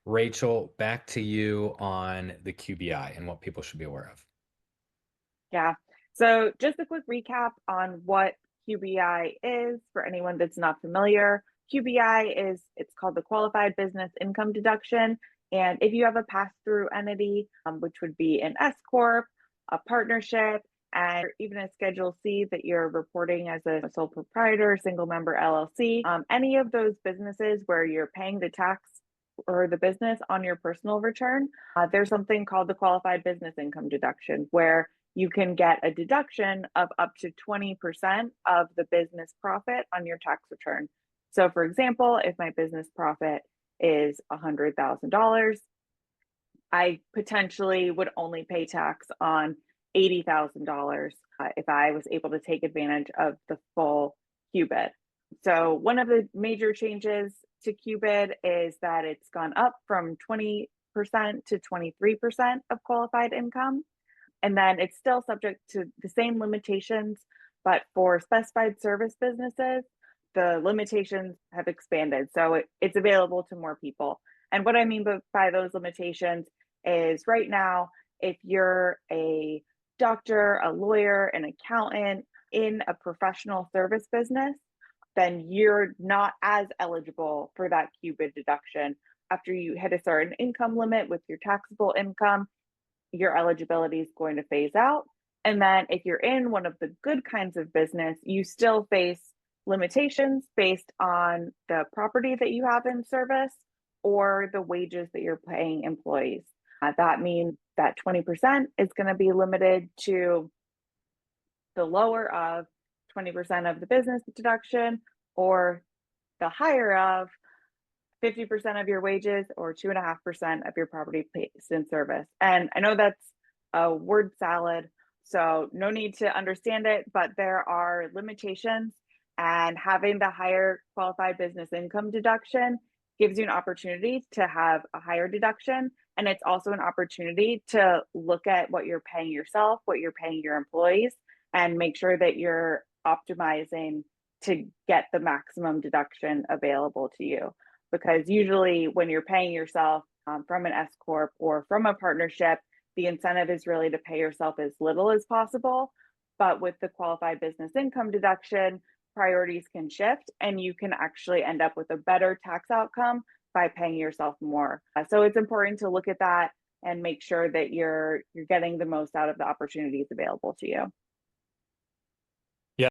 Rachel, back to you on the QBI and what people should be aware of. Yeah. So just a quick recap on what QBI is for anyone that's not familiar. QBI it's called the Qualified Business Income Deduction. And if you have a pass-through entity, which would be an S corp, a partnership, and even a Schedule C that you're reporting as a sole proprietor, single member LLC, any of those businesses where you're paying the tax or the business on your personal return, there's something called the Qualified Business Income Deduction, where you can get a deduction of up to 20% of the business profit on your tax return. So, for example, if my business profit is $100,000, I potentially would only pay tax on $80,000 if I was able to take advantage of the full QBID. So, one of the major changes to QBID is that it's gone up from 20% to 23% of qualified income. And then it's still subject to the same limitations, but for specified service businesses, the limitations have expanded. So it's available to more people. And what I mean by those limitations is right now, if you're a doctor, a lawyer, an accountant in a professional service business, then you're not as eligible for that QBID deduction. After you hit a certain income limit with your taxable income, your eligibility is going to phase out. And then if you're in one of the good kinds of business, you still face limitations based on the property that you have in service or the wages that you're paying employees. That means that 20% is going to be limited to the lower of 20% of the business deduction or the higher of 50% of your wages or 2.5% of your property placed in service. And I know that's a word salad, so no need to understand it, but there are limitations. And having the higher qualified business income deduction gives you an opportunity to have a higher deduction. And it's also an opportunity to look at what you're paying yourself, what you're paying your employees, and make sure that you're optimizing to get the maximum deduction available to you. Because usually, when you're paying yourself from an S corp or from a partnership, the incentive is really to pay yourself as little as possible. But with the qualified business income deduction, priorities can shift, and you can actually end up with a better tax outcome by paying yourself more. So it's important to look at that and make sure that you're getting the most out of the opportunities available to you.